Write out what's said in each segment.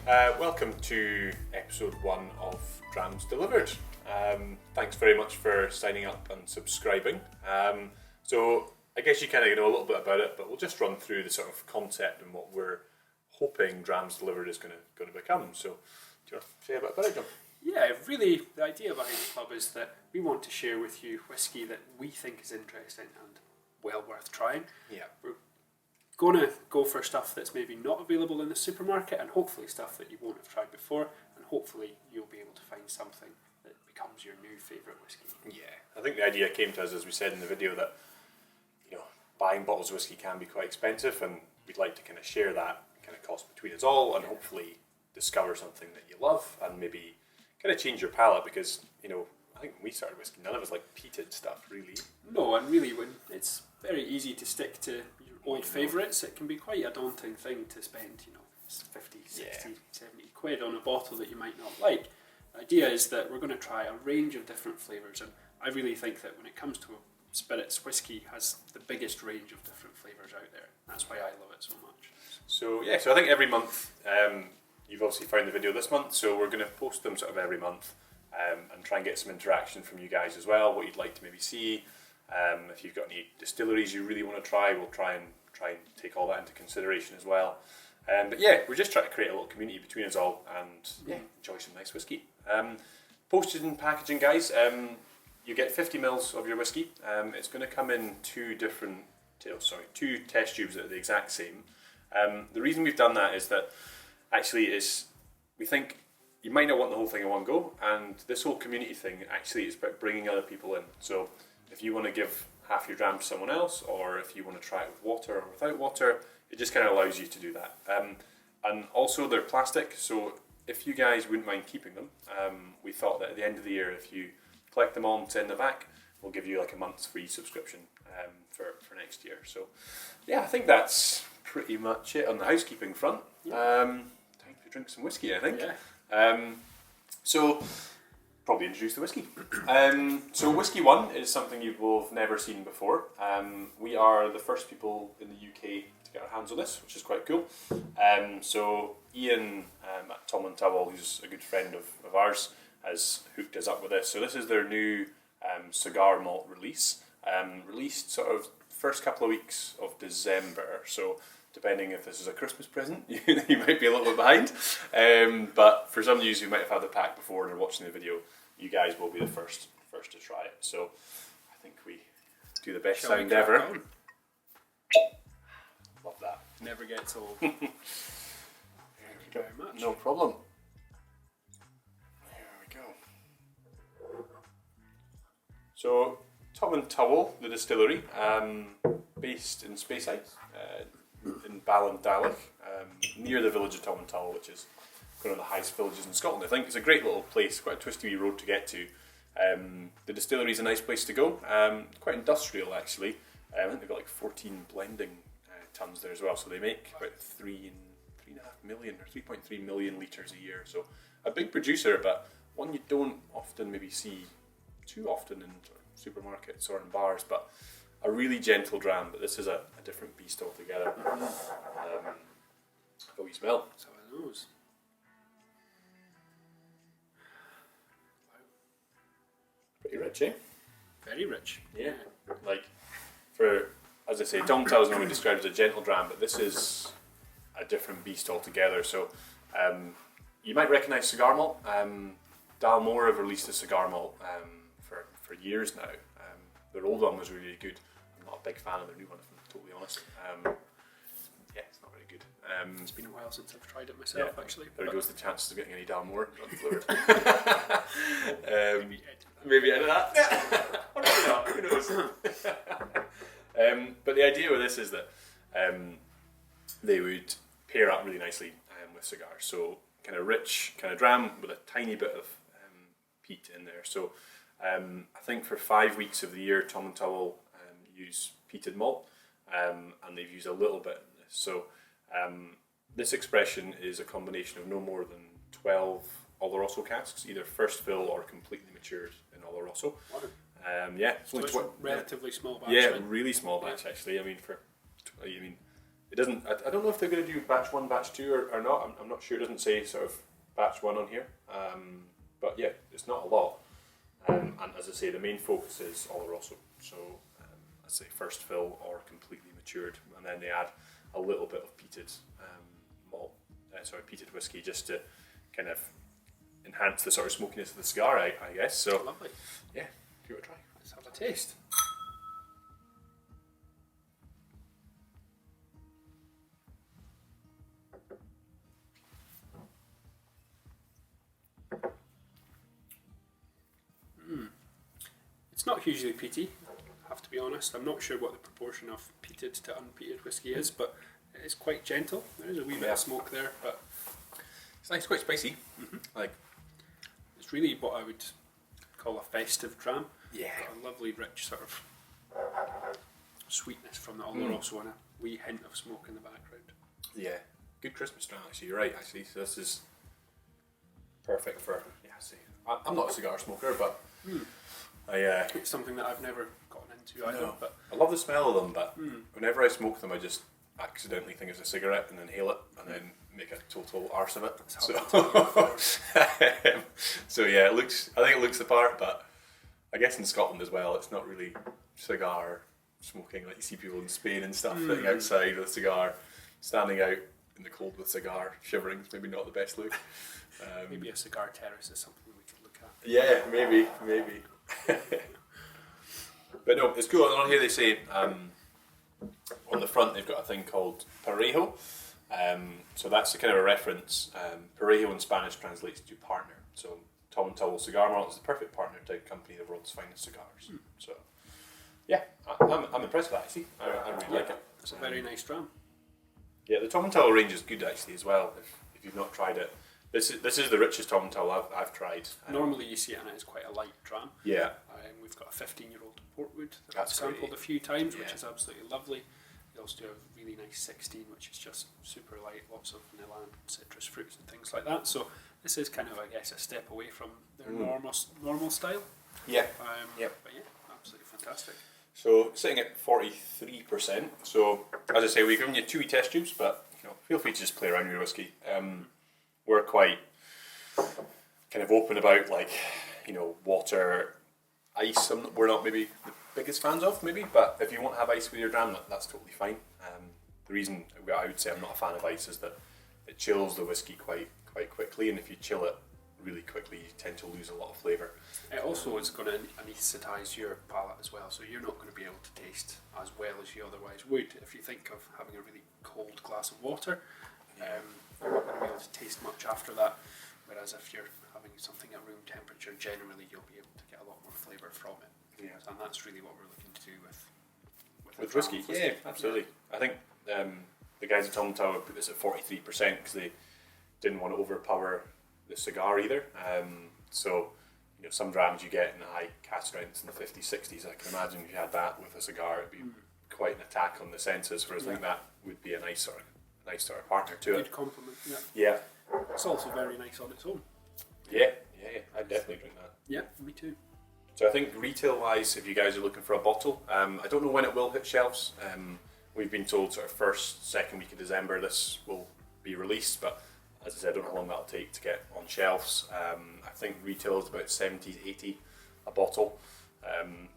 Welcome to episode 1 of Drams Delivered. Thanks very much for signing up and subscribing. So I guess you kind of know a little bit about it, but we'll just run through the sort of concept and what we're hoping Drams Delivered is going to become. So do you want to say a bit about it, John? Yeah, really, the idea behind the club is that we want to share with you whiskey that we think is interesting and well worth trying. Yeah. We're going to go for stuff that's maybe not available in the supermarket, and hopefully stuff that you won't have tried before, and hopefully you'll be able to find something that becomes your new favourite whiskey. Yeah, I think the idea came to us, as we said in the video, that buying bottles of whiskey can be quite expensive, and we'd like to kind of share that kind of cost between us all, and hopefully discover something that you love, and maybe kind of change your palate, because I think when we started whiskey, none of us like peated stuff really. No, and really, when it's very easy to stick to your old favourites, it can be quite a daunting thing to spend 50, 60, 70 quid on a bottle that you might not like. The idea is that we're going to try a range of different flavours, and I really think that when it comes to spirits, whiskey has the biggest range of different flavours out there. That's why I love it so much. So I think every month, you've obviously found the video this month, so we're going to post them sort of every month, and try and get some interaction from you guys as well, what you'd like to maybe see. If you've got any distilleries you really want to try, we'll try and take all that into consideration as well. But we're just trying to create a little community between us all and enjoy some nice whiskey. Postage and packaging, guys. You get 50 mils of your whiskey. It's going to come in two test tubes that are the exact same. The reason we've done that is that actually we think you might not want the whole thing in one go, and this whole community thing actually is about bringing other people in. So if you want to give half your dram to someone else, or if you want to try it with water or without water, it just kind of allows you to do that. And also they're plastic, so if you guys wouldn't mind keeping them, we thought that at the end of the year, if you collect them all and send them back, we'll give you like a month's free subscription for next year. So I think that's pretty much it on the housekeeping front. Time to drink some whiskey, I think. So probably introduce the whiskey. So whiskey 1 is something you will have never seen before. We are the first people in the UK to get our hands on this, which is quite cool. So Ian at Tomintoul, who's a good friend of ours, has hooked us up with this. So this is their new cigar malt release, released sort of first couple of weeks of December. So depending if this is a Christmas present, you might be a little bit behind. But for some of you who might have had the pack before and are watching the video, you guys will be the first to try it. So I think we do the best sound ever. Love that. Never gets old. Thank you very much. No problem. There we go. So Tomintoul, the distillery, based in Speyside, in Ballindalloch, near the village of Tomintoul, which is one of the highest villages in Scotland. I think it's a great little place, quite a twisty wee road to get to. The distillery is a nice place to go, quite industrial actually. I think they've got like 14 blending tons there as well, so they make about 3.5 million or 3.3 million litres a year. So a big producer, but one you don't often maybe see too often in supermarkets or in bars, but a really gentle dram. But this is a different beast altogether. How we smell? So it knows. Pretty rich, eh? Very rich. Yeah. Like, as I say, Tomintoul is normally described as a gentle dram, but this is a different beast altogether. So you might recognise cigar malt. Dalmore have released a cigar malt for years now. Their old one was really good. I'm not a big fan of their new one, if I'm totally honest. It's not very good. It's been a while since I've tried it myself, actually. There goes the chances of getting any Dalmore unflavoured. Maybe edit that. Or maybe not, who knows. But the idea with this is that they would pair up really nicely with cigars. So kind of rich, kind of dram with a tiny bit of peat in there. So I think for 5 weeks of the year, Tomintoul use peated malt, and they've used a little bit in this. So this expression is a combination of no more than 12 Oloroso casks, either first fill or completely matured in Oloroso. Wow. So it's a relatively small batch. Yeah, really small batch actually. I mean, It doesn't. I don't know if they're going to do batch 1, batch 2 or not. I'm not sure. It doesn't say sort of batch 1 on here. But yeah, it's not a lot. And as I say, the main focus is Oloroso. So I say first fill or completely matured, and then they add a little bit of peated peated whiskey just to kind of enhance the sort of smokiness of the cigar, I guess. So Lovely. yeah, give it a try. Let's have a taste. It's not hugely peaty, I have to be honest. I'm not sure what the proportion of peated to unpeated whiskey is, but it is quite gentle. There is a wee bit of smoke there, but It's nice, quite spicy. Like, it's really what I would call a festive dram. yeah, Got a lovely, rich sort of sweetness from the Oloroso and a wee hint of smoke in the background. yeah, good Christmas dram. Actually, you're right. Actually, so this is perfect for See, I'm not a cigar smoker, but It's something that I've never gotten into either. No. But I love the smell of them. But whenever I smoke them, I just accidentally think it's a cigarette and inhale it and then make a total arse of it. So yeah, I think it looks the part, but I guess in Scotland as well, it's not really cigar smoking like you see people in Spain and stuff sitting outside with a cigar, standing out in the cold with a cigar, shivering. It's maybe not the best look. maybe a cigar terrace is something we could look at. Yeah, maybe. But no, it's cool. And on here they say on the front they've got a thing called parejo. So that's a kind of a reference. Parejo in Spanish translates to partner. So Tomintoul Cigar Malt is the perfect partner to accompany the world's finest cigars. So yeah, I'm impressed with that actually. I really like it. It's a very nice dram. Yeah, the Tomintoul range is good actually as well. If you've not tried it, this is the richest Tomintoul I've tried. Normally you see it and it's quite a light dram. Yeah. We've got a 15-year-old portwood that I've That's sampled great. a few times, which Yeah. is absolutely lovely. They also do a really nice 16, which is just super light, lots of vanilla and citrus fruits and things like that. So this is kind of, I guess, a step away from their normal style. Yeah. But yeah, absolutely fantastic. So sitting at 43%. So as I say, we've given you 2 test tubes, but feel free to just play around with your whiskey. We're quite kind of open about water, ice. We're not maybe the biggest fans of but if you want to have ice with your dram, that's totally fine. The reason I would say I'm not a fan of ice is that it chills the whiskey quite quickly, and if you chill it really quickly, you tend to lose a lot of flavour. It also is going to anaesthetise your palate as well, so you're not going to be able to taste as well as you otherwise would. If you think of having a really cold glass of water, you're not going to be able to taste much after that, whereas if you're having something at room temperature, generally you'll be able to get a lot more flavour from it. Yeah. And that's really what we're looking to do with whiskey. Yeah, absolutely. I think the guys at Tomintoul put this at 43% because they didn't want to overpower the cigar either. So some drams you get in the high cask strengths in the 50s, 60s. I can imagine if you had that with a cigar, it'd be quite an attack on the senses. Whereas I think that would be a nice sort of partner to it. Good compliment. Yeah. It's also very nice on its own. Yeah. I'd definitely drink that. Yeah, me too. So I think retail-wise, if you guys are looking for a bottle, I don't know when it will hit shelves. We've been told sort of first, second week of December this will be released, but as I said, I don't know how long that'll take to get on shelves. I think retail is about 70, 80 a bottle,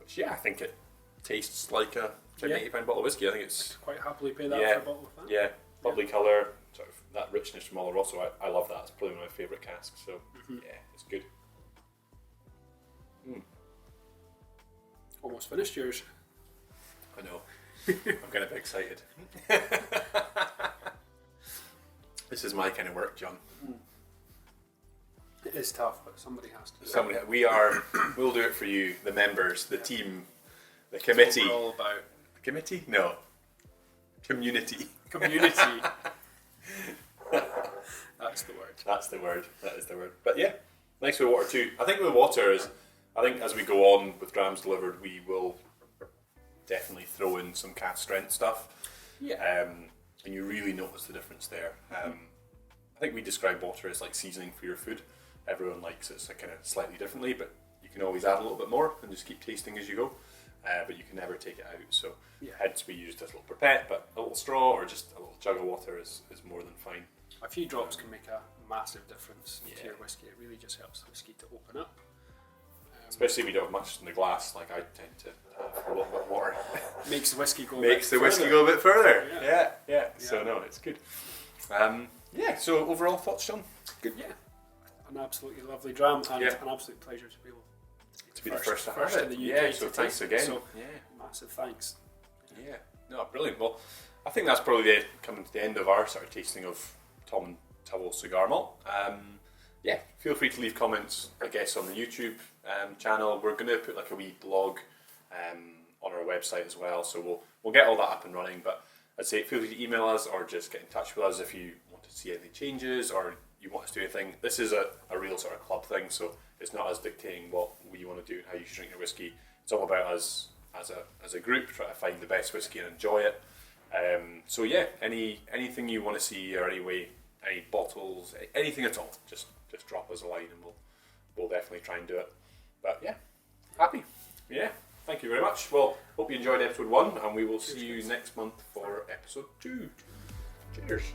which I think it tastes like a £80 bottle of whiskey. I think it's quite happily pay that for a bottle of that. Yeah, lovely colour, sort of that richness from Oloroso. I love that. It's probably one of my favourite casks. So yeah, it's good. Almost finished yours. I know. I'm kind of excited. This is my kind of work, John. It is tough, but somebody has to. We'll do it for you, the members, the team, the committee. That's what we're all about. Committee? No. Community. Community. That's the word. That's the word. That is the word. But yeah, nice with water too. I think with water I think as we go on with Drams Delivered, we will definitely throw in some cask strength stuff. Yeah. And you really notice the difference there. I think we describe water as like seasoning for your food. Everyone likes it kind of slightly differently, but you can always add a little bit more and just keep tasting as you go. but you can never take it out. So Yeah. hence we used this little pipette, but a little straw or just a little jug of water is more than fine. A few drops can make a massive difference Yeah. to your whiskey. It really just helps the whiskey to open up. Especially if we don't have much in the glass, like I tend to have a little bit of water. Makes the whiskey go. Makes a bit the whiskey further. go a bit further. Yeah. Yeah. So no, it's good. So overall thoughts, John? Good. Yeah, an absolutely lovely dram, and Yeah. an absolute pleasure to be able To be the first to have in it. the UK. Yeah, so to thanks taste it. again. So Yeah. massive thanks. Yeah. No, brilliant. Well, I think that's probably coming to the end of our sort of tasting of Tomintoul Cigar Malt. Yeah, feel free to leave comments, I guess, on the YouTube channel. We're going to put like a wee blog on our website as well, so we'll get all that up and running. But I'd say feel free to email us or just get in touch with us if you want to see any changes or you want us to do anything. This is a real sort of club thing, so it's not us dictating what we want to do and how you should drink your whiskey. It's all about us as a group trying to find the best whiskey and enjoy it. So yeah, anything you want to see or any bottles, anything at all, just drop us a line and we'll definitely try and do it. But yeah, happy. Yeah, thank you very much. Well, hope you enjoyed episode 1 and we will see you next month for episode 2. Cheers.